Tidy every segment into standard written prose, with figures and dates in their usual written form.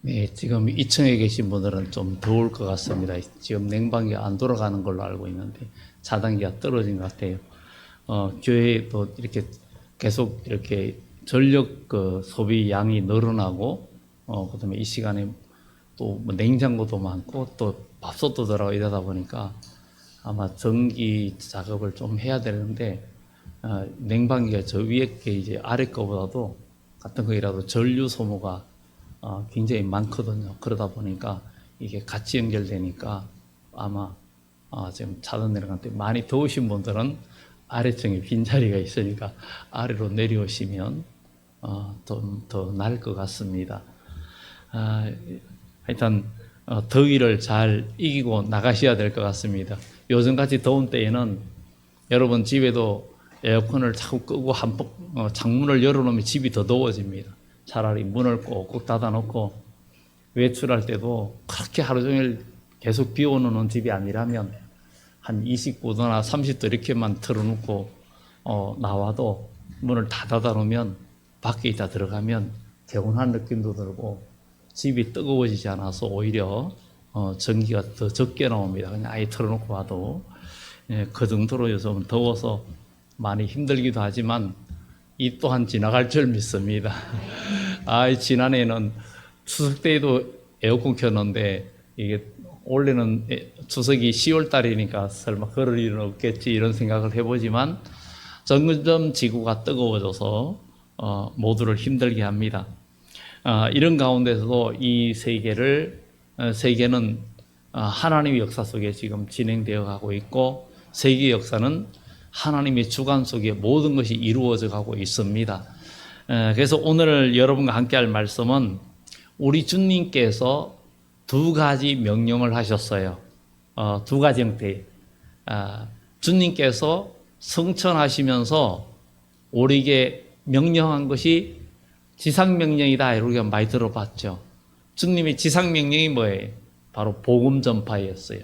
네, 지금 2층에 계신 분들은 좀 더울 것 같습니다. 지금 냉방기 안 돌아가는 걸로 알고 있는데 차단기가 떨어진 것 같아요. 교회도 이렇게 계속 이렇게 전력 소비 양이 늘어나고, 그다음에 이 시간에 또뭐 냉장고도 많고 또 밥솥도 들어가고 이러다 보니까 아마 전기 작업을 좀 해야 되는데, 냉방기가 저 위에 게 이제 아래 거보다도 같은 거이라도 전류 소모가 굉장히 많거든요. 그러다 보니까 이게 같이 연결되니까 아마 지금 차단 내려갈 때 많이 더우신 분들은 아래층에 빈자리가 있으니까 아래로 내려오시면 좀 더 나을 것 같습니다. 하여튼 더위를 잘 이기고 나가셔야 될 것 같습니다. 요즘같이 더운 때에는 여러분 집에도 에어컨을 자꾸 끄고 창문을 열어놓으면 집이 더 더워집니다. 차라리 문을 꼭 닫아놓고 외출할 때도 그렇게 하루 종일 계속 비 오는 집이 아니라면 한 29도나 30도 이렇게만 틀어놓고 나와도 문을 다 닫아놓으면 밖에 있다 들어가면 개운한 느낌도 들고 집이 뜨거워지지 않아서 오히려 전기가 더 적게 나옵니다. 그냥 아예 틀어놓고 와도. 그 정도로 요즘 더워서 많이 힘들기도 하지만 이 또한 지나갈 줄 믿습니다. 지난해에는 추석 때에도 에어컨 켰는데 이게 원래는 추석이 10월 달이니까 설마 그럴 일은 없겠지 이런 생각을 해보지만 점점 지구가 뜨거워져서 모두를 힘들게 합니다. 이런 가운데서도 이 세계는 하나님의 역사 속에 지금 진행되어 가고 있고, 세계 역사는 하나님의 주관 속에 모든 것이 이루어져 가고 있습니다. 그래서 오늘 여러분과 함께 할 말씀은 우리 주님께서 두 가지 명령을 하셨어요. 두 가지 형태. 주님께서 성천하시면서 우리에게 명령한 것이 지상명령이다. 우리가 많이 들어봤죠. 주님의 지상명령이 뭐예요? 바로 복음 전파였어요.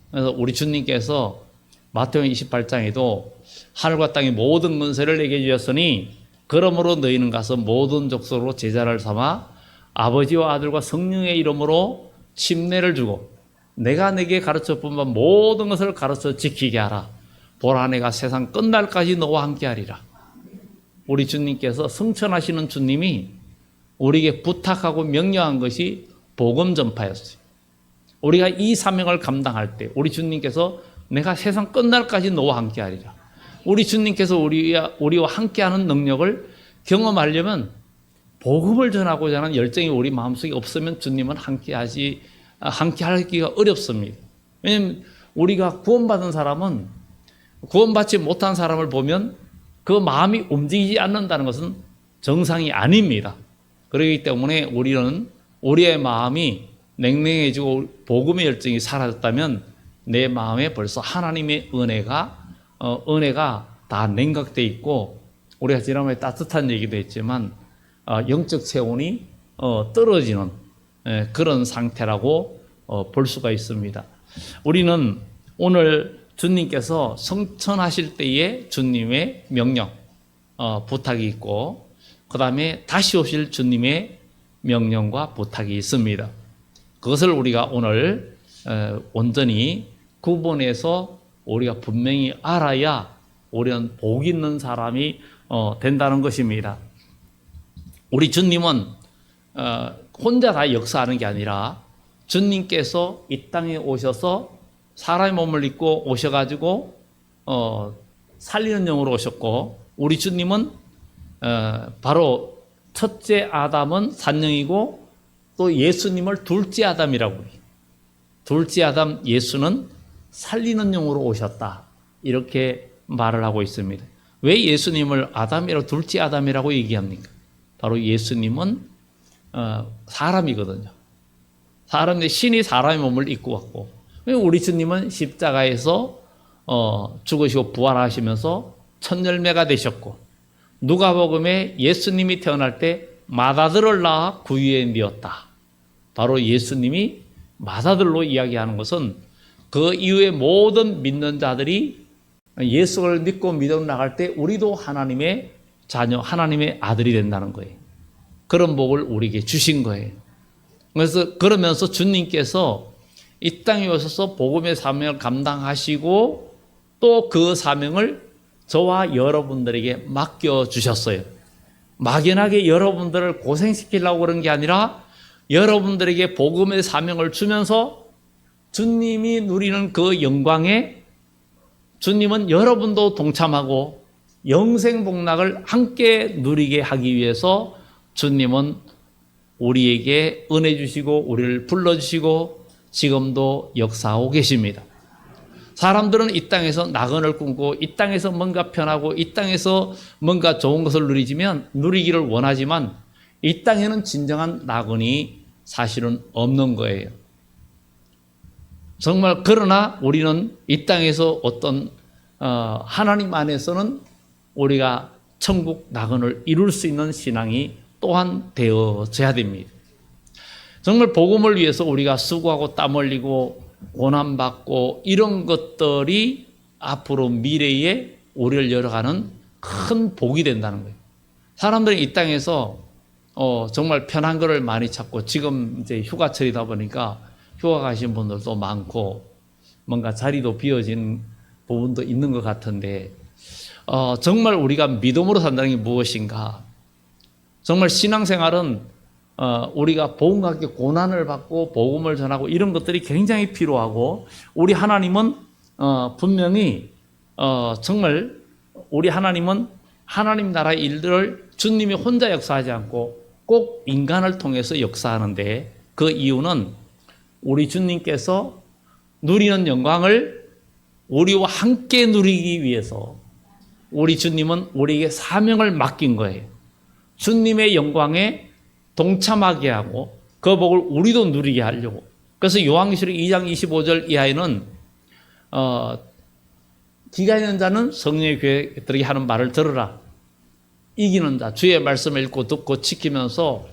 그래서 우리 주님께서 마태복음 28장에도 하늘과 땅의 모든 권세를 내게 주셨으니 그러므로 너희는 가서 모든 족속으로 제자를 삼아 아버지와 아들과 성령의 이름으로 침례를 주고 내가 네게 가르쳐 본 바 모든 것을 가르쳐 지키게 하라. 보라, 내가 세상 끝날까지 너와 함께 하리라. 우리 주님께서 성천하시는 주님이 우리에게 부탁하고 명령한 것이 복음 전파였어요. 우리가 이 사명을 감당할 때 우리 주님께서 내가 세상 끝날까지 너와 함께 하리라. 우리 주님께서 우리와 함께하는 능력을 경험하려면 복음을 전하고자 하는 열정이 우리 마음속에 없으면 주님은 함께하기가 어렵습니다. 왜냐하면 우리가 구원받은 사람은 구원받지 못한 사람을 보면 그 마음이 움직이지 않는다는 것은 정상이 아닙니다. 그렇기 때문에 우리는 우리의 마음이 냉랭해지고 복음의 열정이 사라졌다면 내 마음에 벌써 하나님의 은혜가 다 냉각되어 있고, 우리가 지난번에 따뜻한 얘기도 했지만 영적 체온이 떨어지는 그런 상태라고 볼 수가 있습니다. 우리는 오늘 주님께서 성천하실 때에 주님의 명령, 부탁이 있고, 그 다음에 다시 오실 주님의 명령과 부탁이 있습니다. 그것을 우리가 오늘 온전히 구분해서 우리가 분명히 알아야 우리는 복 있는 사람이 된다는 것입니다. 우리 주님은 혼자 다 역사하는 게 아니라 주님께서 이 땅에 오셔서 사람의 몸을 입고 오셔가지고 살리는 영으로 오셨고, 우리 주님은 바로 첫째 아담은 산영이고 또 예수님을 둘째 아담이라고 해요. 둘째 아담 예수는 살리는 영으로 오셨다, 이렇게 말을 하고 있습니다. 왜 예수님을 아담이라고 둘째 아담이라고 얘기합니까? 바로 예수님은 사람이거든요. 사람인데 신이 사람의 몸을 입고 왔고, 우리 주님은 십자가에서 죽으시고 부활하시면서 첫 열매가 되셨고, 누가복음에 예수님이 태어날 때 맏아들을 낳아 구유에 뉘었다. 바로 예수님이 맏아들로 이야기하는 것은 그 이후에 모든 믿는 자들이 예수를 믿고 믿어 나갈 때 우리도 하나님의 자녀, 하나님의 아들이 된다는 거예요. 그런 복을 우리에게 주신 거예요. 그래서 그러면서 주님께서 이 땅에 오셔서 복음의 사명을 감당하시고 또 그 사명을 저와 여러분들에게 맡겨주셨어요. 막연하게 여러분들을 고생시키려고 그런 게 아니라 여러분들에게 복음의 사명을 주면서 주님이 누리는 그 영광에 주님은 여러분도 동참하고 영생복락을 함께 누리게 하기 위해서 주님은 우리에게 은혜 주시고 우리를 불러주시고 지금도 역사하고 계십니다. 사람들은 이 땅에서 낙원을 꿈고 이 땅에서 뭔가 편하고 이 땅에서 뭔가 좋은 것을 누리기를 원하지만 이 땅에는 진정한 낙원이 사실은 없는 거예요. 정말 그러나 우리는 이 땅에서 어떤 하나님 안에서는 우리가 천국 낙원을 이룰 수 있는 신앙이 또한 되어져야 됩니다. 정말 복음을 위해서 우리가 수고하고 땀 흘리고 고난받고 이런 것들이 앞으로 미래에 우리를 열어가는 큰 복이 된다는 거예요. 사람들이 이 땅에서 정말 편한 거를 많이 찾고 지금 이제 휴가철이다 보니까 휴가 가신 분들도 많고 뭔가 자리도 비어진 부분도 있는 것 같은데 정말 우리가 믿음으로 산다는 게 무엇인가? 정말 신앙생활은 우리가 복음과 함께 고난을 받고 복음을 전하고 이런 것들이 굉장히 필요하고 우리 하나님은 분명히 정말 우리 하나님은 하나님 나라의 일들을 주님이 혼자 역사하지 않고 꼭 인간을 통해서 역사하는데 그 이유는 우리 주님께서 누리는 영광을 우리와 함께 누리기 위해서 우리 주님은 우리에게 사명을 맡긴 거예요. 주님의 영광에 동참하게 하고 그 복을 우리도 누리게 하려고. 그래서 요한계시록 2장 25절 이하에는 기가 있는 자는 성령의 교회들에게 하는 말을 들으라. 이기는 자, 주의 말씀을 읽고 듣고 지키면서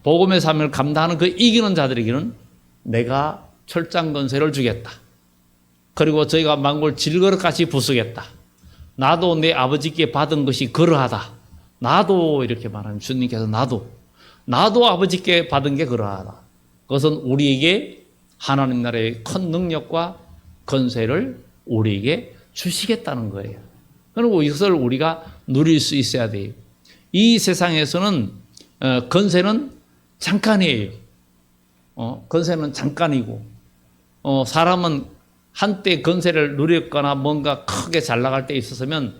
복음의 사명을 감당하는 그 이기는 자들에게는 내가 철장 권세를 주겠다. 그리고 저희가 만국을 질그릇같이 부수겠다. 나도 내 아버지께 받은 것이 그러하다. 나도 이렇게 말하면 주님께서 나도 아버지께 받은 게 그러하다. 그것은 우리에게 하나님 나라의 큰 능력과 권세를 우리에게 주시겠다는 거예요. 그리고 이것을 우리가 누릴 수 있어야 돼요. 이 세상에서는 권세는 잠깐이에요. 권세는 잠깐이고 사람은 한때 권세를 누렸거나 뭔가 크게 잘 나갈 때 있었으면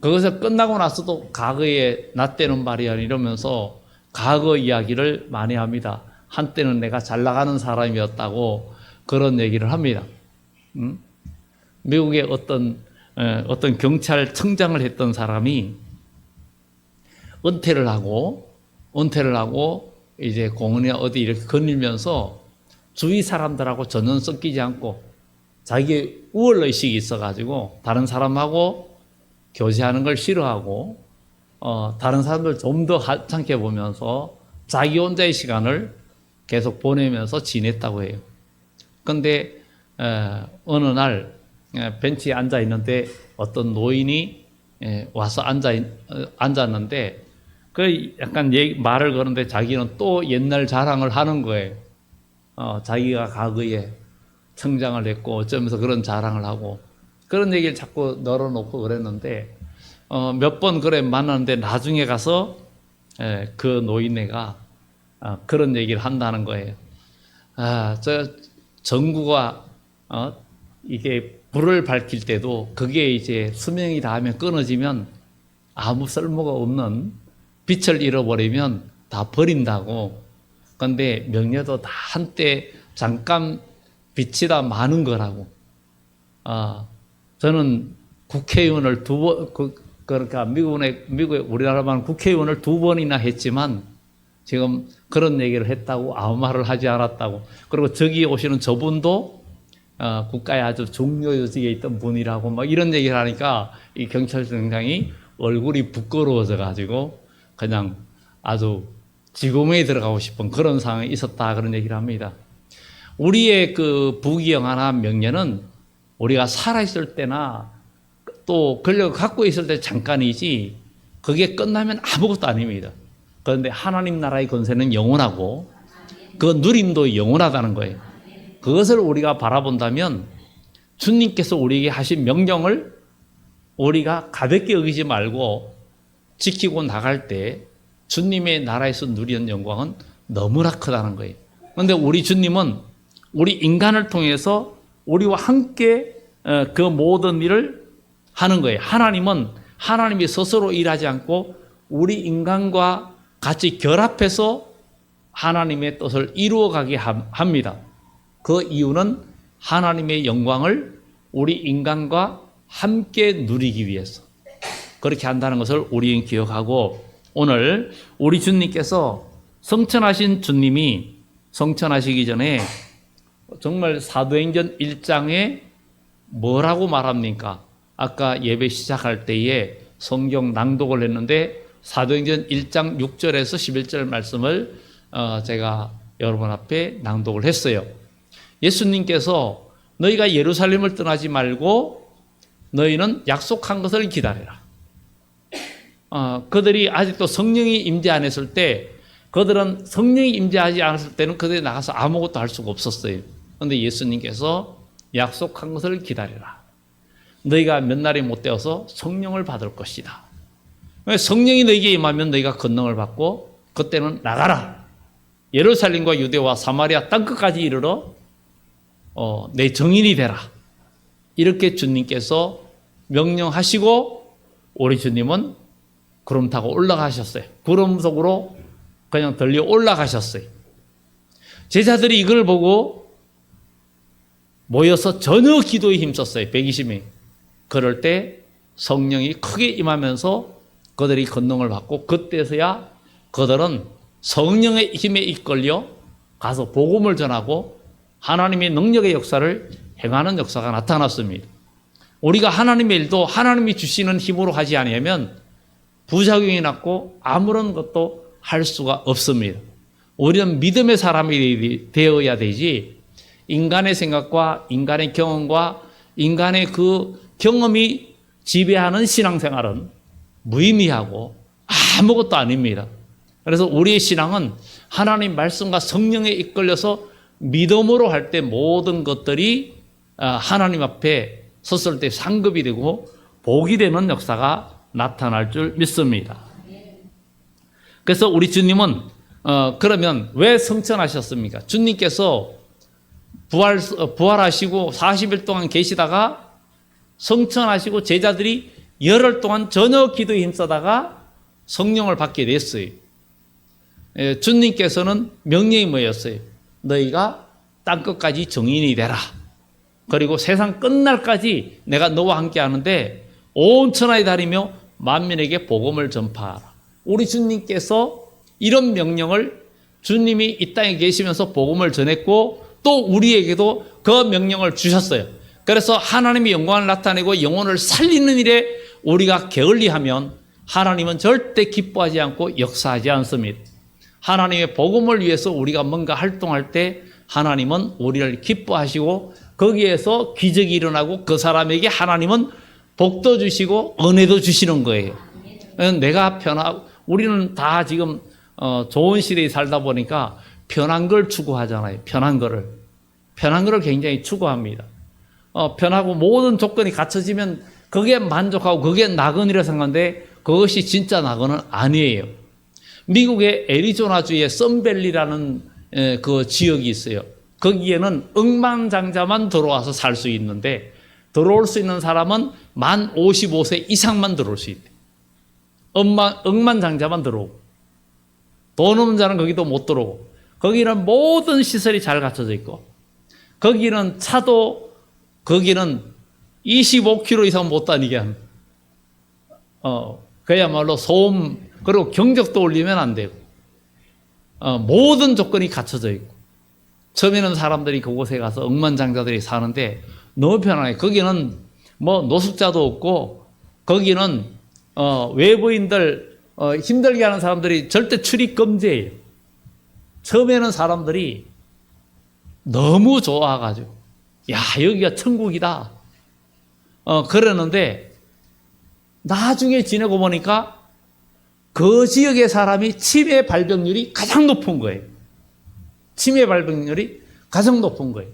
그것을 끝나고 나서도 과거에 나 때는 말이야 이러면서 과거 이야기를 많이 합니다. 한때는 내가 잘 나가는 사람이었다고 그런 얘기를 합니다. 미국의 어떤 경찰청장을 했던 사람이 은퇴를 하고 이제 공원에 어디 이렇게 거닐면서 주위 사람들하고 전혀 섞이지 않고 자기의 우월의식이 있어가지고 다른 사람하고 교제하는 걸 싫어하고 다른 사람들 좀 더 하찮게 보면서 자기 혼자의 시간을 계속 보내면서 지냈다고 해요. 그런데 어느 날 벤치에 앉아 있는데 어떤 노인이 와서 앉았는데 그 약간 말을 거는데 자기는 또 옛날 자랑을 하는 거예요. 자기가 과거에 청장을 했고 어쩌면서 그런 자랑을 하고 그런 얘기를 자꾸 널어놓고 그랬는데 몇 번 그래 만났는데 나중에 가서 그 노인네가 그런 얘기를 한다는 거예요. 저 전구가 이게 불을 밝힐 때도 그게 이제 수명이 다하면 끊어지면 아무 쓸모가 없는 빛을 잃어버리면 다 버린다고. 그런데 명예도 다 한때 잠깐 빛이 다 많은 거라고. 저는 국회의원을 그러니까 미국에 우리나라만 국회의원을 2번이나 했지만 지금 그런 얘기를 했다고 아무 말을 하지 않았다고. 그리고 저기 오시는 저분도 국가에 아주 중요 요직에 있던 분이라고 막 이런 얘기를 하니까 이 경찰청장이 얼굴이 부끄러워져 가지고 그냥 아주 지구멍에 들어가고 싶은 그런 상황이 있었다 그런 얘기를 합니다. 우리의 그 부귀영화나 명예는 우리가 살아있을 때나 또 권력을 갖고 있을 때 잠깐이지 그게 끝나면 아무것도 아닙니다. 그런데 하나님 나라의 권세는 영원하고 그 누림도 영원하다는 거예요. 그것을 우리가 바라본다면 주님께서 우리에게 하신 명령을 우리가 가볍게 여기지 말고 지키고 나갈 때 주님의 나라에서 누리는 영광은 너무나 크다는 거예요. 그런데 우리 주님은 우리 인간을 통해서 우리와 함께 그 모든 일을 하는 거예요. 하나님은 하나님이 스스로 일하지 않고 우리 인간과 같이 결합해서 하나님의 뜻을 이루어가게 합니다. 그 이유는 하나님의 영광을 우리 인간과 함께 누리기 위해서 그렇게 한다는 것을 우리는 기억하고, 오늘 우리 주님께서 성천하신 주님이 성천하시기 전에 정말 사도행전 1장에 뭐라고 말합니까? 아까 예배 시작할 때에 성경 낭독을 했는데 사도행전 1장 6절에서 11절 말씀을 제가 여러분 앞에 낭독을 했어요. 예수님께서 너희가 예루살렘을 떠나지 말고 너희는 약속한 것을 기다려라. 그들이 아직도 성령이 임재 안 했을 때, 그들은 성령이 임재하지 않았을 때는 그들이 나가서 아무것도 할 수가 없었어요. 그런데 예수님께서 약속한 것을 기다려라. 너희가 몇 날이 못 되어서 성령을 받을 것이다. 성령이 너희에게 임하면 너희가 권능을 받고 그때는 나가라. 예루살렘과 유대와 사마리아 땅끝까지 이르러 내 증인이 되라. 이렇게 주님께서 명령하시고 우리 주님은 구름 타고 올라가셨어요. 구름 속으로 그냥 들려 올라가셨어요. 제자들이 이걸 보고 모여서 전혀 기도에 힘썼어요. 120명. 그럴 때 성령이 크게 임하면서 그들이 권능을 받고, 그때서야 그들은 성령의 힘에 이끌려 가서 복음을 전하고 하나님의 능력의 역사를 행하는 역사가 나타났습니다. 우리가 하나님의 일도 하나님이 주시는 힘으로 하지 않으면 부작용이 났고 아무런 것도 할 수가 없습니다. 우리는 믿음의 사람이 되어야 되지, 인간의 생각과 인간의 경험과 인간의 그 경험이 지배하는 신앙생활은 무의미하고 아무것도 아닙니다. 그래서 우리의 신앙은 하나님 말씀과 성령에 이끌려서 믿음으로 할 때 모든 것들이 하나님 앞에 섰을 때 상급이 되고 복이 되는 역사가 나타날 줄 믿습니다. 그래서 우리 주님은 그러면 왜 성천하셨습니까? 주님께서 부활하시고 40일 동안 계시다가 성천하시고 제자들이 열흘 동안 전혀 기도에 힘쓰다가 성령을 받게 됐어요. 주님께서는 명령이 뭐였어요? 너희가 땅끝까지 증인이 되라. 그리고 세상 끝날까지 내가 너와 함께 하는데 온 천하에 다니며 만민에게 복음을 전파하라. 우리 주님께서 이런 명령을 주님이 이 땅에 계시면서 복음을 전했고 또 우리에게도 그 명령을 주셨어요. 그래서 하나님의 영광을 나타내고 영혼을 살리는 일에 우리가 게을리하면 하나님은 절대 기뻐하지 않고 역사하지 않습니다. 하나님의 복음을 위해서 우리가 뭔가 활동할 때 하나님은 우리를 기뻐하시고 거기에서 기적이 일어나고 그 사람에게 하나님은 복도 주시고 은혜도 주시는 거예요. 내가 우리는 다 지금 좋은 시대에 살다 보니까 편한 걸 추구하잖아요. 편한 거를 굉장히 추구합니다. 편하고 모든 조건이 갖춰지면 그게 만족하고 그게 낙원이라 생각하는데 그것이 진짜 낙원은 아니에요. 미국의 애리조나주의 썬밸리라는 그 지역이 있어요. 거기에는 억만장자만 들어와서 살 수 있는데 들어올 수 있는 사람은 만 55세 이상만 들어올 수 있대. 억만장자만 들어오고 돈 없는 자는 거기도 못 들어오고, 거기는 모든 시설이 잘 갖춰져 있고 거기는 차도 거기는 25km 이상 못 다니게 합니다. 그야말로 소음, 그리고 경적도 올리면 안 되고 모든 조건이 갖춰져 있고, 처음에는 사람들이 그곳에 가서 억만장자들이 사는데 너무 편안해요. 거기는 뭐 노숙자도 없고 거기는 외부인들 힘들게 하는 사람들이 절대 출입 금지예요. 처음에는 사람들이 너무 좋아가지고 야 여기가 천국이다 그러는데 나중에 지내고 보니까 그 지역의 사람이 치매 발병률이 가장 높은 거예요. 치매 발병률이 가장 높은 거예요.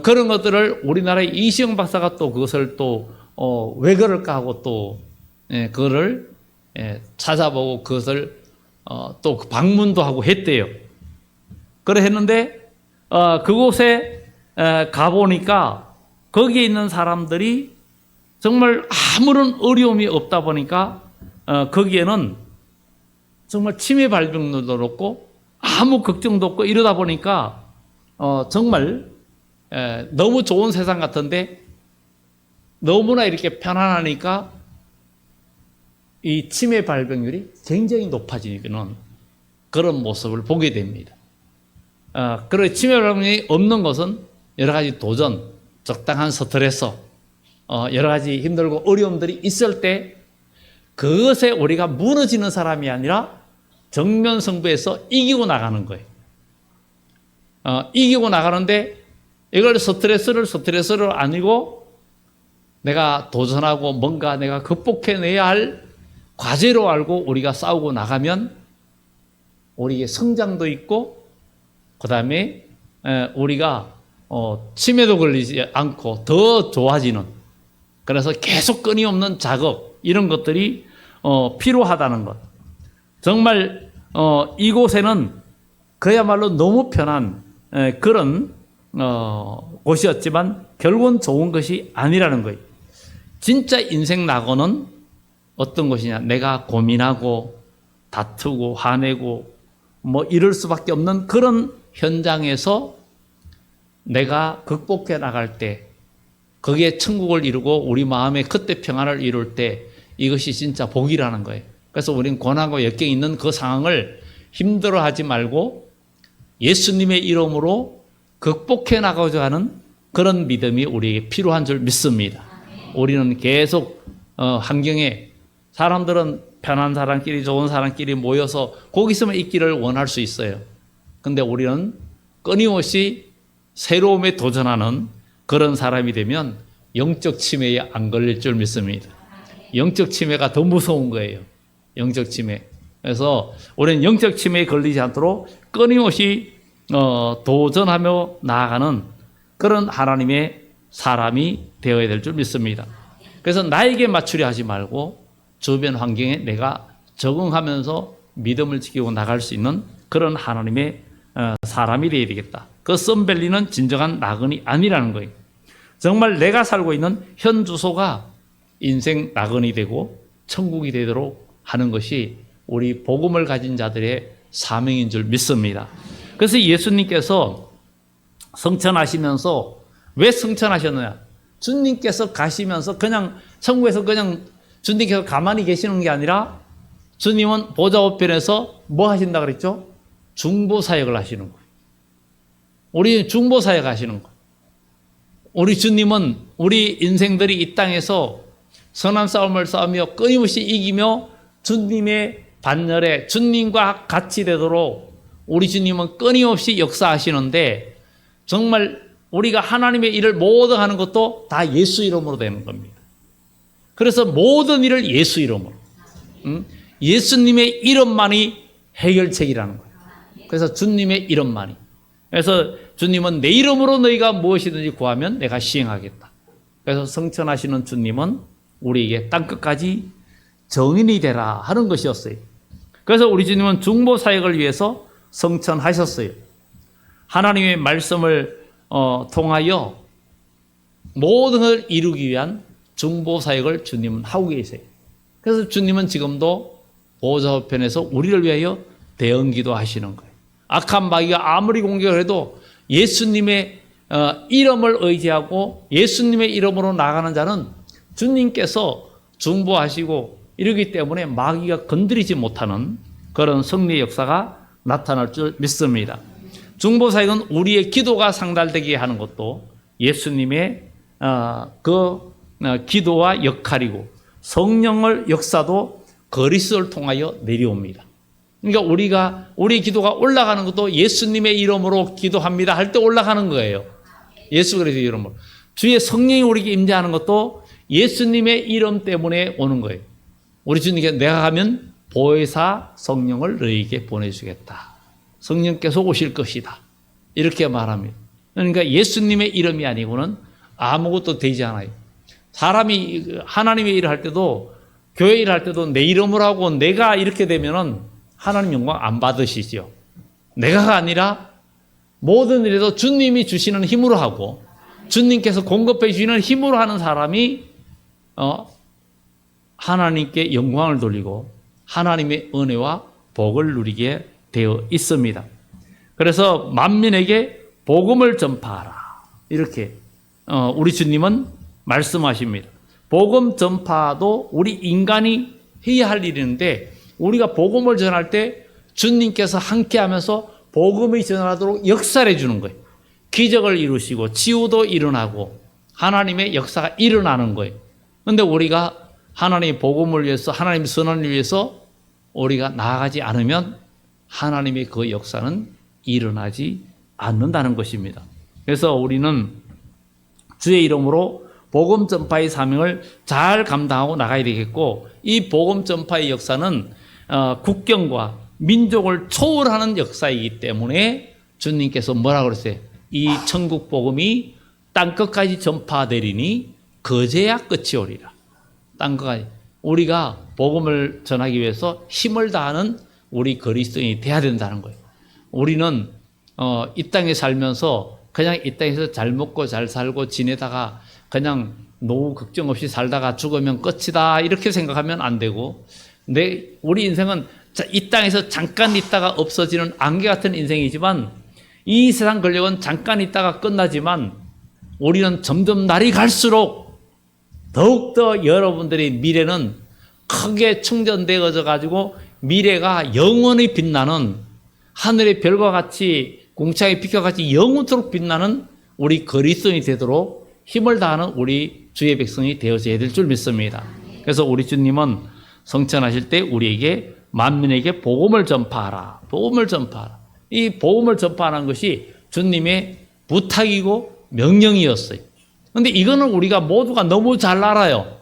그런 것들을 우리나라의 이시영 박사가 또 그것을 또 왜 그럴까 하고 또 그거를 찾아보고 그것을 또 방문도 하고 했대요. 그래 했는데 그곳에 가보니까 거기에 있는 사람들이 정말 아무런 어려움이 없다 보니까 거기에는 정말 치매 발병률도 높고 아무 걱정도 없고 이러다 보니까 정말 너무 좋은 세상 같은데 너무나 이렇게 편안하니까 이 치매 발병률이 굉장히 높아지는 그런 모습을 보게 됩니다. 그리고 치매 발병률이 없는 것은 여러 가지 도전, 적당한 스트레스, 여러 가지 힘들고 어려움들이 있을 때 그것에 우리가 무너지는 사람이 아니라 정면 승부에서 이기고 나가는 거예요. 이기고 나가는데 이걸 스트레스를 아니고 내가 도전하고 뭔가 내가 극복해내야 할 과제로 알고 우리가 싸우고 나가면 우리의 성장도 있고 그 다음에 우리가 치매도 걸리지 않고 더 좋아지는, 그래서 계속 끊임없는 작업 이런 것들이 필요하다는 것. 정말 이곳에는 그야말로 너무 편한 그런 곳이었지만 결국은 좋은 것이 아니라는 거예요. 진짜 인생 낙원은 어떤 것이냐? 내가 고민하고 다투고 화내고 뭐 이럴 수밖에 없는 그런 현장에서 내가 극복해 나갈 때 거기에 천국을 이루고 우리 마음의 그때 평안을 이룰 때 이것이 진짜 복이라는 거예요. 그래서 우리는 고난과 역경이 있는 그 상황을 힘들어하지 말고 예수님의 이름으로 극복해 나가고자 하는 그런 믿음이 우리에게 필요한 줄 믿습니다. 우리는 계속 환경에 사람들은 편한 사람끼리 좋은 사람끼리 모여서 거기서만 있기를 원할 수 있어요. 근데 우리는 끊임없이 새로움에 도전하는 그런 사람이 되면 영적 치매에 안 걸릴 줄 믿습니다. 영적 치매가 더 무서운 거예요. 영적 치매. 그래서 우리는 영적 치매에 걸리지 않도록 끊임없이 도전하며 나아가는 그런 하나님의 사람이 되어야 될 줄 믿습니다. 그래서 나에게 맞추려 하지 말고 주변 환경에 내가 적응하면서 믿음을 지키고 나갈 수 있는 그런 하나님의 사람이 되어야 되겠다. 그 썬밸리는 진정한 나그네 아니라는 거예요. 정말 내가 살고 있는 현 주소가 인생 나그네 되고 천국이 되도록 하는 것이 우리 복음을 가진 자들의 사명인 줄 믿습니다. 그래서 예수님께서 성천하시면서 왜 성천하셨느냐? 주님께서 가시면서 그냥 천국에서 그냥 주님께서 가만히 계시는 게 아니라 주님은 보좌 우편에서 뭐 하신다 그랬죠? 중보사역을 하시는 거예요. 우리 중보사역 하시는 거예요. 우리 주님은 우리 인생들이 이 땅에서 선한 싸움을 싸우며 끊임없이 이기며 주님의 반열에 주님과 같이 되도록 우리 주님은 끊임없이 역사하시는데 정말 우리가 하나님의 일을 모두 하는 것도 다 예수 이름으로 되는 겁니다. 그래서 모든 일을 예수 이름으로. 예수님의 이름만이 해결책이라는 거예요. 그래서 주님의 이름만이. 그래서 주님은 내 이름으로 너희가 무엇이든지 구하면 내가 시행하겠다. 그래서 성천하시는 주님은 우리에게 땅끝까지 정인이 되라 하는 것이었어요. 그래서 우리 주님은 중보사역을 위해서 성천하셨어요. 하나님의 말씀을 통하여 모든 걸 이루기 위한 중보사역을 주님은 하고 계세요. 그래서 주님은 지금도 보좌우편에서 우리를 위하여 대언기도 하시는 거예요. 악한 마귀가 아무리 공격을 해도 예수님의 이름을 의지하고 예수님의 이름으로 나가는 자는 주님께서 중보하시고 이러기 때문에 마귀가 건드리지 못하는 그런 승리의 역사가 나타날 줄 믿습니다. 중보사역은 우리의 기도가 상달되게 하는 것도 예수님의 기도와 역할이고 성령의 역사도 그리스도를 통하여 내려옵니다. 그러니까 우리 기도가 올라가는 것도 예수님의 이름으로 기도합니다 할 때 올라가는 거예요. 예수 그리스도의 이름으로. 주의 성령이 우리에게 임재하는 것도 예수님의 이름 때문에 오는 거예요. 우리 주님께 내가 가면 보혜사 성령을 너희에게 보내주겠다. 성령께서 오실 것이다. 이렇게 말합니다. 그러니까 예수님의 이름이 아니고는 아무것도 되지 않아요. 사람이 하나님의 일을 할 때도, 교회 일을 할 때도 내 이름으로 하고 내가 이렇게 되면은 하나님 영광 안 받으시죠. 내가가 아니라 모든 일에도 주님이 주시는 힘으로 하고 주님께서 공급해 주시는 힘으로 하는 사람이 하나님께 영광을 돌리고 하나님의 은혜와 복을 누리게 되어 있습니다. 그래서 만민에게 복음을 전파하라. 이렇게 우리 주님은 말씀하십니다. 복음 전파도 우리 인간이 해야 할 일인데 우리가 복음을 전할 때 주님께서 함께하면서 복음이 전하도록 역사를 해주는 거예요. 기적을 이루시고 치유도 일어나고 하나님의 역사가 일어나는 거예요. 그런데 우리가 하나님의 복음을 위해서 하나님의 선언을 위해서 우리가 나아가지 않으면 하나님의 그 역사는 일어나지 않는다는 것입니다. 그래서 우리는 주의 이름으로 복음 전파의 사명을 잘 감당하고 나가야 되겠고 이 복음 전파의 역사는 국경과 민족을 초월하는 역사이기 때문에 주님께서 뭐라고 그랬어요? 이 천국 복음이 땅끝까지 전파되리니 그제야 끝이 오리라. 땅끝까지. 우리가 복음을 전하기 위해서 힘을 다하는 우리 그리스도인이 돼야 된다는 거예요. 우리는 이 땅에 살면서 그냥 이 땅에서 잘 먹고 잘 살고 지내다가 그냥 노후 걱정 없이 살다가 죽으면 끝이다 이렇게 생각하면 안 되고 우리 인생은 이 땅에서 잠깐 있다가 없어지는 안개 같은 인생이지만 이 세상 권력은 잠깐 있다가 끝나지만 우리는 점점 날이 갈수록 더욱더 여러분들의 미래는 크게 충전되어져 가지고 미래가 영원히 빛나는 하늘의 별과 같이 공창의 빛과 같이 영원토록 빛나는 우리 그리스도인이 되도록 힘을 다하는 우리 주의 백성이 되어져야 될 줄 믿습니다. 그래서 우리 주님은 성천하실 때 우리에게 만민에게 복음을 전파하라. 복음을 전파하라. 이 복음을 전파하는 것이 주님의 부탁이고 명령이었어요. 그런데 이거는 우리가 모두가 너무 잘 알아요.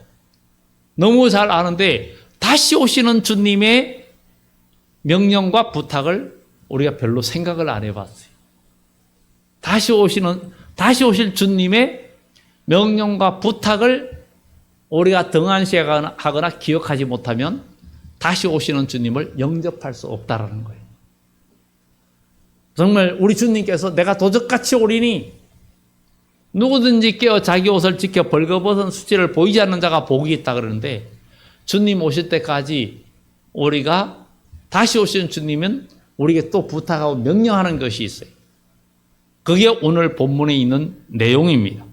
너무 잘 아는데 다시 오시는 주님의 명령과 부탁을 우리가 별로 생각을 안 해봤어요. 다시 오실 주님의 명령과 부탁을 우리가 등한시하거나 기억하지 못하면 다시 오시는 주님을 영접할 수 없다라는 거예요. 정말 우리 주님께서 내가 도적같이 오리니 누구든지 깨어 자기 옷을 지켜 벌거벗은 수치를 보이지 않는 자가 복이 있다 그러는데 주님 오실 때까지 우리가 다시 오시는 주님은 우리에게 또 부탁하고 명령하는 것이 있어요. 그게 오늘 본문에 있는 내용입니다.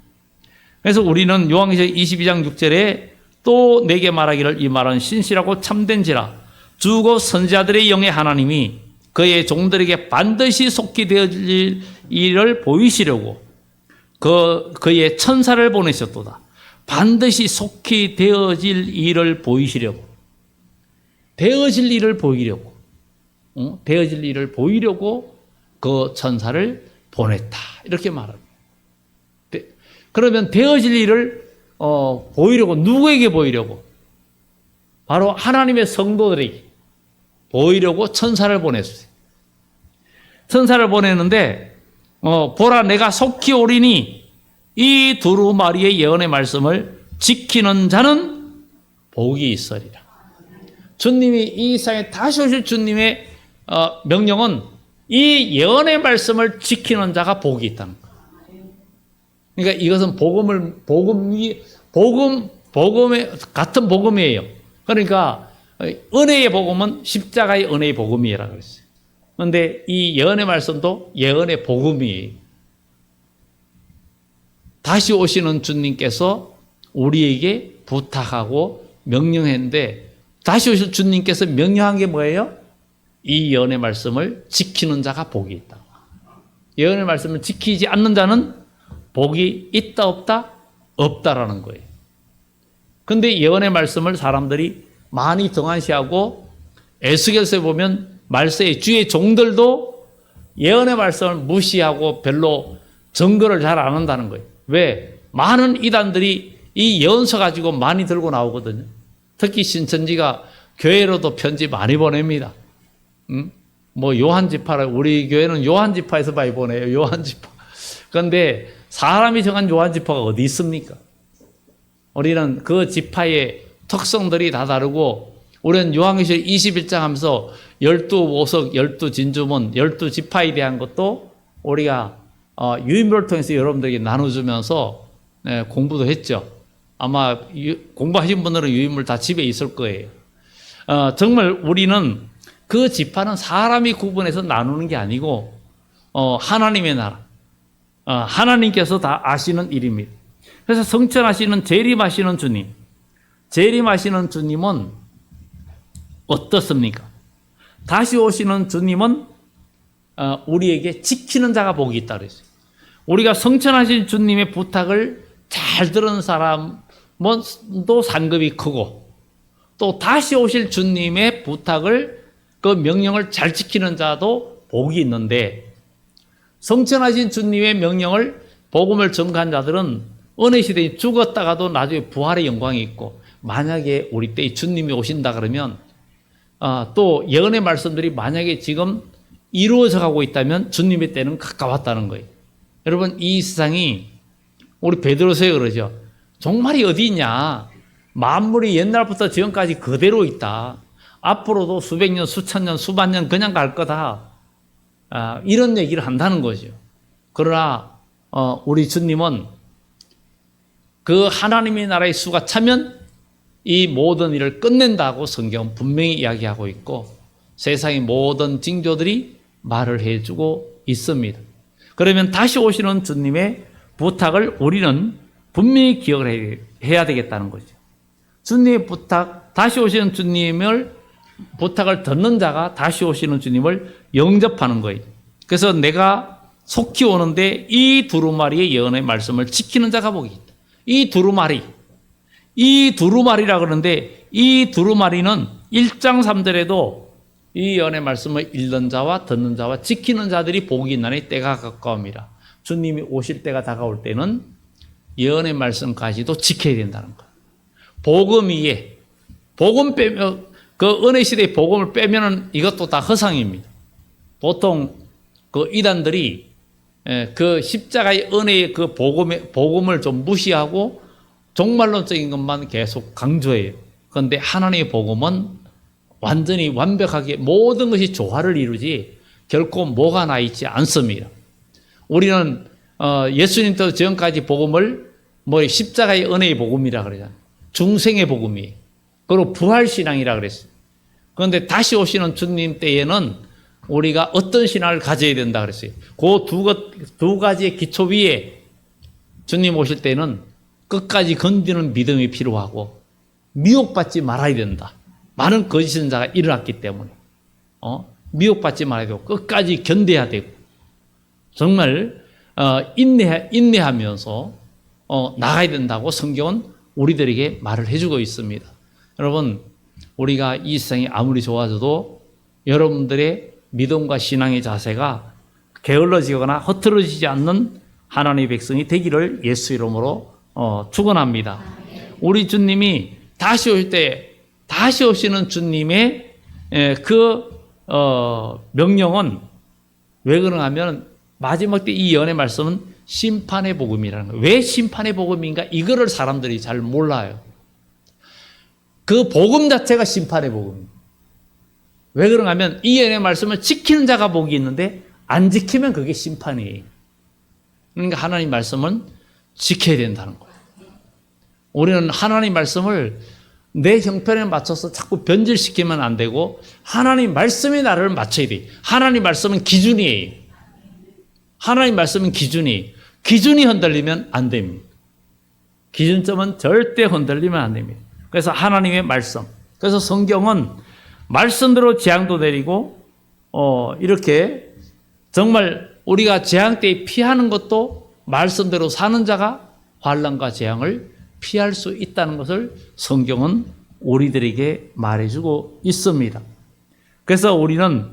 그래서 우리는 요한계시록 22장 6절에 또 내게 말하기를 이 말은 신실하고 참된지라 주고 선지자들의 영의 하나님이 그의 종들에게 반드시 속히 되어질 일을 보이시려고 그의 천사를 보내셨도다. 반드시 속히 되어질 일을 보이시려고. 되어질 일을 보이려고. 되어질 일을 보이려고 그 천사를 보냈다. 이렇게 말합니다. 그러면 되어질 일을 보이려고 누구에게 보이려고? 바로 하나님의 성도들에게 보이려고 천사를 보냈어요. 천사를 보냈는데 보라 내가 속히 오리니 이 두루마리의 예언의 말씀을 지키는 자는 복이 있으리라. 주님이 이 세상에 다시 오실 주님의 명령은 이 예언의 말씀을 지키는 자가 복이 있다는 거예요. 그러니까 이것은 복음의 같은 복음이에요. 그러니까 은혜의 복음은 십자가의 은혜의 복음이라고 그랬어요. 그런데 이 예언의 말씀도 예언의 복음이에요. 다시 오시는 주님께서 우리에게 부탁하고 명령했는데 다시 오실 주님께서 명령한 게 뭐예요? 이 예언의 말씀을 지키는 자가 복이 있다. 예언의 말씀을 지키지 않는 자는 복이 있다 없다? 없다라는 거예요. 그런데 예언의 말씀을 사람들이 많이 등한시하고 에스겔서에 보면 말세의 주의 종들도 예언의 말씀을 무시하고 별로 증거를 잘 안 한다는 거예요. 왜? 많은 이단들이 이 예언서 가지고 많이 들고 나오거든요. 특히 신천지가 교회로도 편지 많이 보냅니다. 뭐 요한지파라, 우리 교회는 요한지파에서 많이 보내요. 요한지파. 그런데 사람이 정한 요한지파가 어디 있습니까? 우리는 그 지파의 특성들이 다 다르고, 우리는 요한계시록 21장 하면서 12보석, 12진주문, 12지파에 대한 것도 우리가 유인물을 통해서 여러분들에게 나눠주면서 공부도 했죠. 아마 공부하신 분들은 유인물 다 집에 있을 거예요. 정말 우리는 그 지파는 사람이 구분해서 나누는 게 아니고 하나님의 나라, 하나님께서 다 아시는 일입니다. 그래서 성천하시는 재림하시는 주님, 재림하시는 주님은 어떻습니까? 다시 오시는 주님은 우리에게 지키는 자가 복이 있다 그랬어요. 우리가 성천하신 주님의 부탁을 잘 들은 사람은 또 상급이 크고, 또 다시 오실 주님의 부탁을, 그 명령을 잘 지키는 자도 복이 있는데, 성천하신 주님의 명령을, 복음을 전가한 자들은 은혜 시대에 죽었다가도 나중에 부활의 영광이 있고, 만약에 우리 때에 주님이 오신다 그러면 또 예언의 말씀들이 만약에 지금 이루어져 가고 있다면 주님의 때는 가까웠다는 거예요. 여러분, 이 세상이, 우리 베드로서에 그러죠. 종말이 어디 있냐? 만물이 옛날부터 지금까지 그대로 있다. 앞으로도 수백 년, 수천 년, 수만 년 그냥 갈 거다. 이런 얘기를 한다는 거죠. 그러나 우리 주님은 그 하나님의 나라의 수가 차면 이 모든 일을 끝낸다고 성경은 분명히 이야기하고 있고, 세상의 모든 징조들이 말을 해주고 있습니다. 그러면 다시 오시는 주님의 부탁을 우리는 분명히 기억을 해야 되겠다는 거죠. 주님의 부탁, 다시 오시는 주님을 부탁을 듣는 자가 다시 오시는 주님을 영접하는 거예요. 그래서 내가 속히 오는데 이 두루마리의 예언의 말씀을 지키는 자가 복이 있다. 이 두루마리라 그러는데, 이 두루마리는 1장 3절에도 이 예언의 말씀을 읽는 자와 듣는 자와 지키는 자들이 복이 있나니 때가 가까움이라. 주님이 오실 때가 다가올 때는 예언의 말씀까지도 지켜야 된다는 거예요. 복음 위에, 복음 빼면, 그 은혜 시대의 복음을 빼면은 이것도 다 허상입니다. 보통 그 이단들이 그 십자가의 은혜의 그 복음을 좀 무시하고 종말론적인 것만 계속 강조해요. 그런데 하나님의 복음은 완전히 완벽하게 모든 것이 조화를 이루지 결코 뭐가 나 있지 않습니다. 우리는 예수님도 지금까지 복음을 십자가의 은혜의 복음이라 그러잖아요. 중생의 복음이에요. 그리고 부활신앙이라 그랬어요. 그런데 다시 오시는 주님 때에는 우리가 어떤 신앙을 가져야 된다 그랬어요. 그 두 가지의 기초 위에 주님 오실 때는 끝까지 건지는 믿음이 필요하고 미혹받지 말아야 된다. 많은 거짓 선자가 일어났기 때문에 미혹받지 말아야 되고 끝까지 견뎌야 되고 정말 인내하면서 나가야 된다고 성경은 우리들에게 말을 해주고 있습니다. 여러분, 우리가 이 세상이 아무리 좋아져도 여러분들의 믿음과 신앙의 자세가 게을러지거나 흐트러지지 않는 하나님의 백성이 되기를 예수 이름으로 축원합니다. 우리 주님이 다시 오실 때, 다시 오시는 주님의 명령은 왜 그런가 하면 마지막 때 이 예언의 말씀은 심판의 복음이라는 거예요. 왜 심판의 복음인가? 이거를 사람들이 잘 몰라요. 그 복음 자체가 심판의 복음입니다. 왜 그런가 하면 이 예언의 말씀을 지키는 자가 복이 있는데 안 지키면 그게 심판이에요. 그러니까 하나님 말씀은 지켜야 된다는 거예요. 우리는 하나님 말씀을 내 형편에 맞춰서 자꾸 변질시키면 안 되고 하나님 말씀의 나를 맞춰야 돼요. 하나님 말씀은 기준이에요. 하나님 말씀은 기준이에요. 기준이 흔들리면 안 됩니다. 기준점은 절대 흔들리면 안 됩니다. 그래서 하나님의 말씀. 그래서 성경은 말씀대로 재앙도 내리고 이렇게 정말 우리가 재앙 때에 피하는 것도 말씀대로 사는 자가 환난과 재앙을 피할 수 있다는 것을 성경은 우리들에게 말해주고 있습니다. 그래서 우리는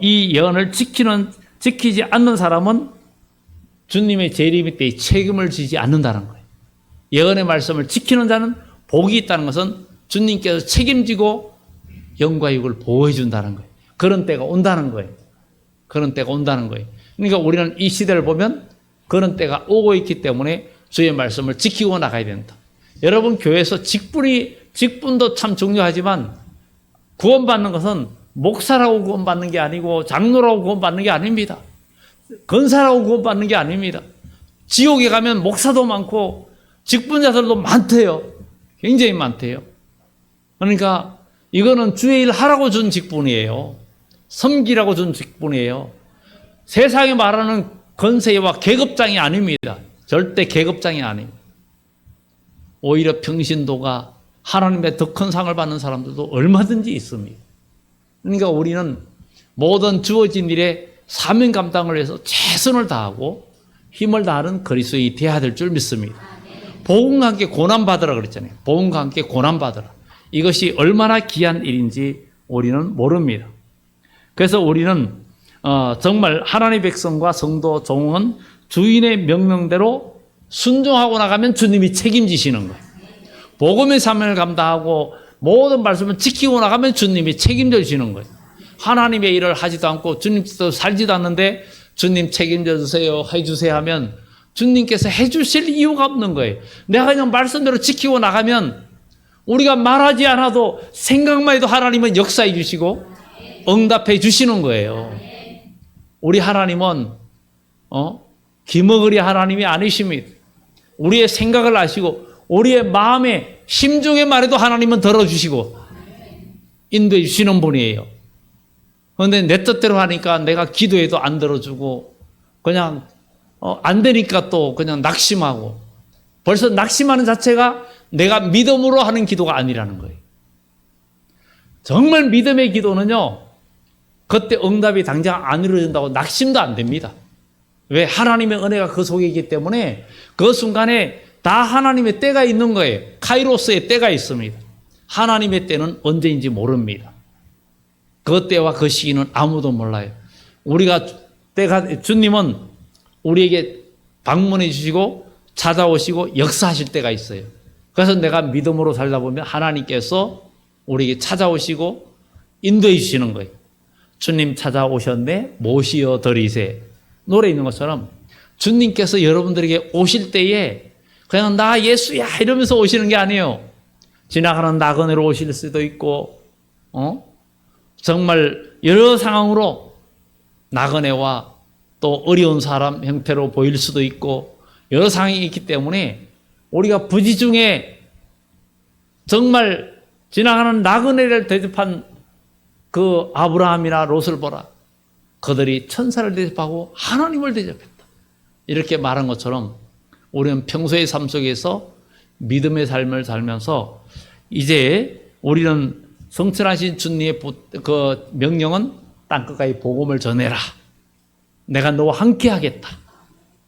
이 예언을 지키지 않는 사람은 주님의 재림 때에 책임을 지지 않는다는 거예요. 예언의 말씀을 지키는 자는 복이 있다는 것은 주님께서 책임지고 영과 육을 보호해 준다는 거예요. 그런 때가 온다는 거예요. 그런 때가 온다는 거예요. 그러니까 우리는 이 시대를 보면 그런 때가 오고 있기 때문에 주의 말씀을 지키고 나가야 된다. 여러분, 교회에서 직분도 참 중요하지만 구원받는 것은 목사라고 구원받는 게 아니고 장로라고 구원받는 게 아닙니다. 권사라고 구원받는 게 아닙니다. 지옥에 가면 목사도 많고 직분자들도 많대요. 굉장히 많대요. 그러니까 이거는 주의 일 하라고 준 직분이에요. 섬기라고 준 직분이에요. 세상이 말하는 권세와 계급장이 아닙니다. 절대 계급장이 아닙니다. 오히려 평신도가 하나님의 더 큰 상을 받는 사람들도 얼마든지 있습니다. 그러니까 우리는 모든 주어진 일에 사명 감당을 위해서 최선을 다하고 힘을 다하는 그리스도인이 되어야 될 줄 믿습니다. 복음과 함께 고난받으라 그랬잖아요. 복음과 함께 고난받으라. 이것이 얼마나 귀한 일인지 우리는 모릅니다. 그래서 우리는 정말 하나님의 백성과 성도 종은 주인의 명령대로 순종하고 나가면 주님이 책임지시는 거예요. 복음의 사명을 감당하고 모든 말씀을 지키고 나가면 주님이 책임져 주시는 거예요. 하나님의 일을 하지도 않고 주님 뜻대로 살지도 않는데 주님 책임져 주세요, 해주세요 하면 주님께서 해주실 이유가 없는 거예요. 내가 그냥 말씀대로 지키고 나가면 우리가 말하지 않아도 생각만 해도 하나님은 역사해 주시고 응답해 주시는 거예요. 우리 하나님은 기머거리 하나님이 아니십니다. 우리의 생각을 아시고 우리의 마음에 심중에 말해도 하나님은 들어주시고 인도해 주시는 분이에요. 그런데 내 뜻대로 하니까 내가 기도해도 안 들어주고 그냥 안 되니까 또 그냥 낙심하고 벌써 낙심하는 자체가 내가 믿음으로 하는 기도가 아니라는 거예요. 정말 믿음의 기도는요, 그때 응답이 당장 안 이루어진다고 낙심도 안 됩니다. 왜? 하나님의 은혜가 그 속에 있기 때문에 그 순간에 다 하나님의 때가 있는 거예요. 카이로스의 때가 있습니다. 하나님의 때는 언제인지 모릅니다. 그 때와 그 시기는 아무도 몰라요. 주님은 우리에게 방문해 주시고 찾아오시고 역사하실 때가 있어요. 그래서 내가 믿음으로 살다 보면 하나님께서 우리에게 찾아오시고 인도해 주시는 거예요. 주님 찾아오셨네, 모시어 드리세. 노래 있는 것처럼 주님께서 여러분들에게 오실 때에 그냥 나 예수야 이러면서 오시는 게 아니에요. 지나가는 나그네로 오실 수도 있고, 정말 여러 상황으로 나그네와 또 어려운 사람 형태로 보일 수도 있고 여러 상황이 있기 때문에 우리가 부지 중에 정말 지나가는 나그네를 대접한 그 아브라함이나 롯을 보라. 그들이 천사를 대접하고 하나님을 대접했다. 이렇게 말한 것처럼 우리는 평소의 삶 속에서 믿음의 삶을 살면서 이제 우리는 성천하신 주님의 그 명령은 땅끝까지 복음을 전해라. 내가 너와 함께 하겠다.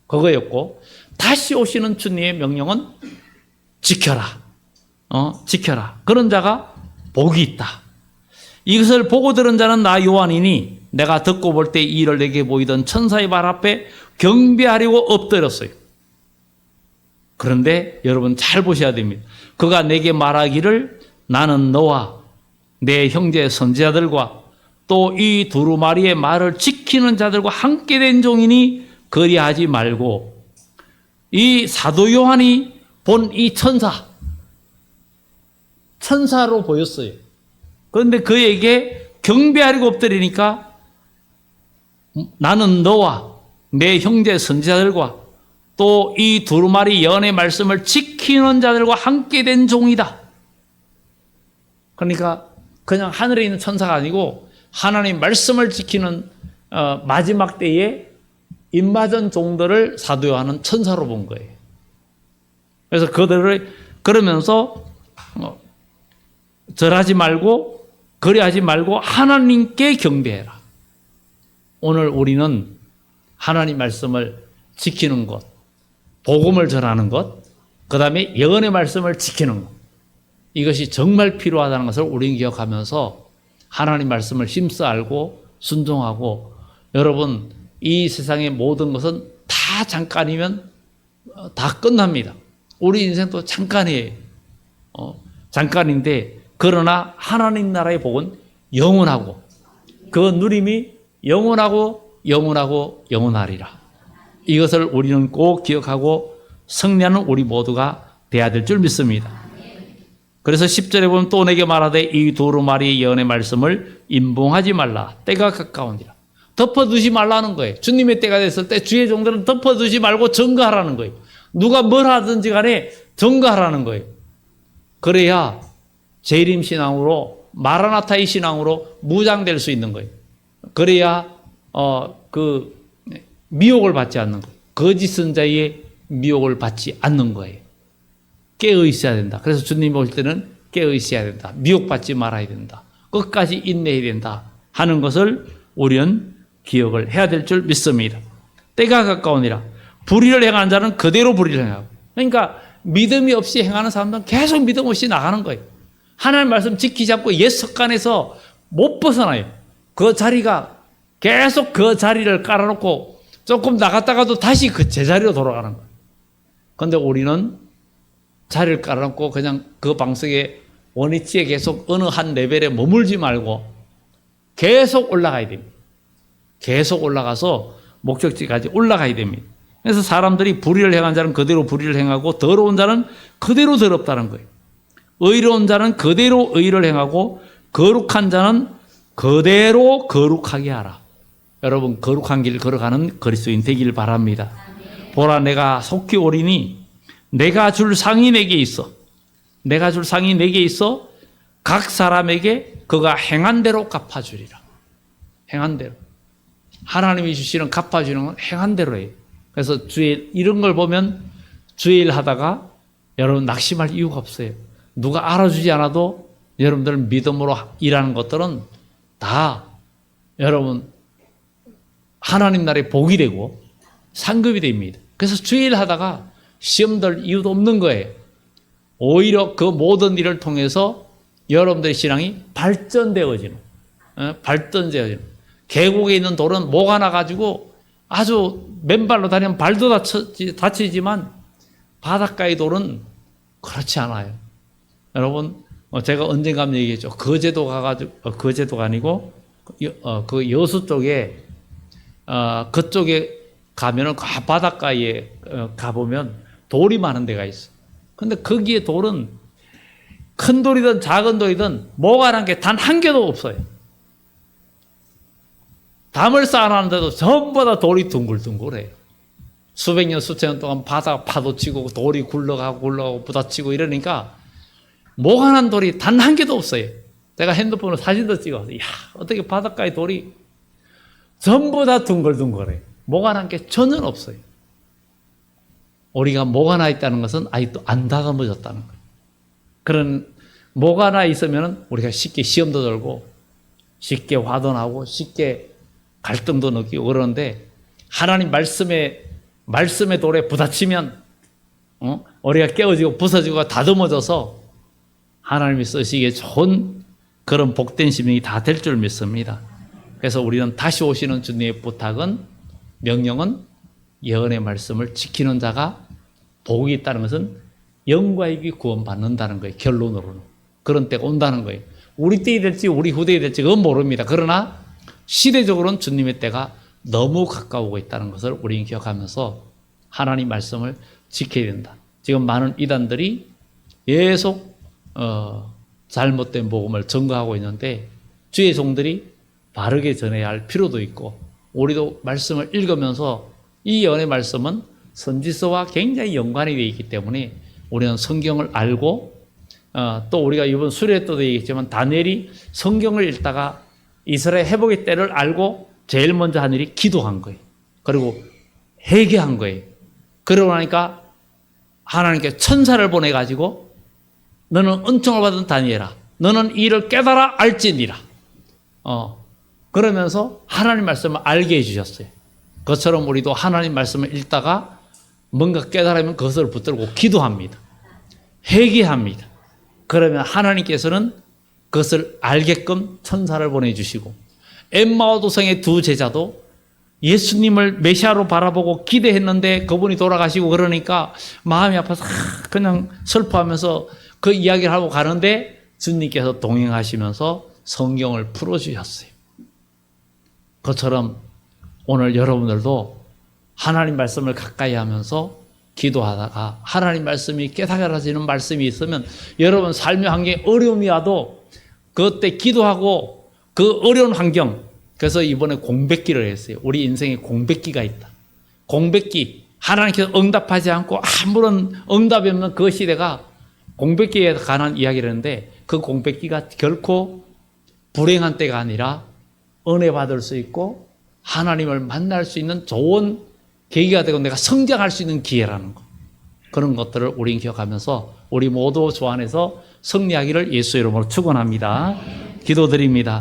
그거였고 다시 오시는 주님의 명령은 지켜라. 지켜라. 그런 자가 복이 있다. 이것을 보고 들은 자는 나 요한이니 내가 듣고 볼 때 이 일을 내게 보이던 천사의 발 앞에 경배하려고 엎드렸어요. 그런데 여러분 잘 보셔야 됩니다. 그가 내게 말하기를 나는 너와 내 형제 선지자들과 또 이 두루마리의 말을 지키는 자들과 함께 된 종이니 그리하지 말고 이 사도 요한이 본 이 천사로 보였어요. 그런데 그에게 경배하려고 엎드리니까 나는 너와 내 형제 선지자들과 또 이 두루마리 예언의 말씀을 지키는 자들과 함께 된 종이다. 그러니까 그냥 하늘에 있는 천사가 아니고 하나님 말씀을 지키는 마지막 때에 임마전 종들을 사도 요한은 천사로 본 거예요. 그래서 그들을 그러면서 절하지 말고 거래하지 말고 하나님께 경배해라. 오늘 우리는 하나님 말씀을 지키는 것, 복음을 전하는 것, 그 다음에 예언의 말씀을 지키는 것, 이것이 정말 필요하다는 것을 우리는 기억하면서 하나님 말씀을 힘써 알고 순종하고, 여러분 이 세상의 모든 것은 다 잠깐이면 다 끝납니다. 우리 인생도 잠깐이에요. 잠깐인데 그러나 하나님 나라의 복은 영원하고 그 누림이 영원하고 영원하고 영원하리라. 이것을 우리는 꼭 기억하고 승리하는 우리 모두가 돼야 될 줄 믿습니다. 그래서 10절에 보면 또 내게 말하되 이 두루마리 예언의 말씀을 임봉하지 말라. 때가 가까우니라. 덮어두지 말라는 거예요. 주님의 때가 됐을 때 주의 종들은 덮어두지 말고 증거하라는 거예요. 누가 뭘 하든지 간에 증거하라는 거예요. 그래야 재림 신앙으로 마라나타의 신앙으로 무장될 수 있는 거예요. 그래야 미혹을 받지 않는 거예요. 거짓 선자의 미혹을 받지 않는 거예요. 깨어 있어야 된다. 그래서 주님 오실 때는 깨어 있어야 된다. 미혹받지 말아야 된다. 끝까지 인내해야 된다 하는 것을 우리는 기억을 해야 될 줄 믿습니다. 때가 가까우니라. 불의를 행하는 자는 그대로 불의를 행하고. 그러니까 믿음이 없이 행하는 사람들은 계속 믿음 없이 나가는 거예요. 하나님 말씀 지키지 않고 옛 습관에서 못 벗어나요. 그 자리가 계속 그 자리를 깔아놓고 조금 나갔다가도 다시 그 제자리로 돌아가는 거예요. 그런데 우리는 자리를 깔아놓고 그냥 그 방석에 원위치에 계속 어느 한 레벨에 머물지 말고 계속 올라가야 됩니다. 계속 올라가서 목적지까지 올라가야 됩니다. 그래서 사람들이 불의를 행한 자는 그대로 불의를 행하고 더러운 자는 그대로 더럽다는 거예요. 의로운 자는 그대로 의를 행하고 거룩한 자는 그대로 거룩하게 하라. 여러분 거룩한 길 걸어가는 그리스도인 되기를 바랍니다. 보라 내가 속히 오리니 내가 줄 상이 내게 있어. 내가 줄 상이 내게 있어 각 사람에게 그가 행한 대로 갚아주리라. 행한 대로. 하나님이 주시는 갚아주는 건 행한 대로예요. 그래서 주일 이런 걸 보면 주일 하다가 여러분 낙심할 이유가 없어요. 누가 알아주지 않아도 여러분들 믿음으로 일하는 것들은 다 여러분 하나님 나라의 복이 되고 상급이 됩니다. 그래서 주일 하다가 시험 들 이유도 없는 거예요. 오히려 그 모든 일을 통해서 여러분들의 신앙이 발전되어지는, 계곡에 있는 돌은 목 하나 가지고 아주 맨발로 다니면 발도 다치지만 바닷가의 돌은 그렇지 않아요. 여러분, 제가 언젠가 한번 얘기했죠. 거제도 가가지고, 거제도가 아니고, 그 여수 쪽에, 그쪽에 가면은 바닷가에 가보면 돌이 많은 데가 있어. 근데 거기에 돌은 큰 돌이든 작은 돌이든 모가란 게 단 한 개도 없어요. 담을 쌓아놨는데도 전부 다 돌이 둥글둥글해요. 수백 년, 수천 년 동안 바다 파도 치고 돌이 굴러가고 부딪히고 이러니까 모가란 돌이 단 한 개도 없어요. 제가 핸드폰으로 사진도 찍어서 이야 어떻게 바닷가에 돌이 전부 다 둥글둥글해요. 모가란 게 전혀 없어요. 우리가 뭐가 나 있다는 것은 아직도 안 다가머졌다는 거예요. 그런 뭐가 나 있으면 우리가 쉽게 시험도 들고 쉽게 화도 나고 쉽게 갈등도 느끼고 그러는데 하나님 말씀의 돌에 부딪히면 우리가 깨어지고 부서지고 다듬어져서 하나님이 쓰시기에 좋은 그런 복된 심령이 다 될 줄 믿습니다. 그래서 우리는 다시 오시는 주님의 부탁은 명령은 예언의 말씀을 지키는 자가 복이 있다는 것은 영과 육이 구원받는다는 거예요. 결론으로는. 그런 때가 온다는 거예요. 우리 때이 될지 우리 후대이 될지 그건 모릅니다. 그러나 시대적으로는 주님의 때가 너무 가까우고 있다는 것을 우리는 기억하면서 하나님 말씀을 지켜야 된다. 지금 많은 이단들이 계속 잘못된 복음을 증거하고 있는데 주의 종들이 바르게 전해야 할 필요도 있고 우리도 말씀을 읽으면서 이 예언의 말씀은 선지서와 굉장히 연관이 되어 있기 때문에 우리는 성경을 알고 또 우리가 이번 수련회 때도 얘기했지만 다니엘이 성경을 읽다가 이스라엘 회복의 때를 알고 제일 먼저 한 일이 기도한 거예요. 그리고 회개한 거예요. 그러고 나니까 하나님께 천사를 보내가지고 너는 은총을 받은 다니엘아 너는 이 일을 깨달아 알지니라. 그러면서 하나님 말씀을 알게 해주셨어요. 그것처럼 우리도 하나님 말씀을 읽다가 뭔가 깨달으면 그것을 붙들고 기도합니다. 회개합니다. 그러면 하나님께서는 그것을 알게끔 천사를 보내주시고 엠마오 도성의 두 제자도 예수님을 메시아로 바라보고 기대했는데 그분이 돌아가시고 그러니까 마음이 아파서 그냥 슬퍼하면서 그 이야기를 하고 가는데 주님께서 동행하시면서 성경을 풀어주셨어요. 그처럼 오늘 여러분들도 하나님 말씀을 가까이 하면서 기도하다가 하나님 말씀이 깨달아지는 말씀이 있으면 여러분 삶의 환경에 어려움이 와도 그때 기도하고 그 어려운 환경, 그래서 이번에 공백기를 했어요. 우리 인생에 공백기가 있다. 공백기, 하나님께서 응답하지 않고 아무런 응답이 없는 그 시대가 공백기에 관한 이야기를 했는데 그 공백기가 결코 불행한 때가 아니라 은혜 받을 수 있고 하나님을 만날 수 있는 좋은 계기가 되고 내가 성장할 수 있는 기회라는 거. 그런 것들을 우리는 기억하면서 우리 모두 주 안에서 승리하기를 예수 이름으로 축원합니다. 기도드립니다.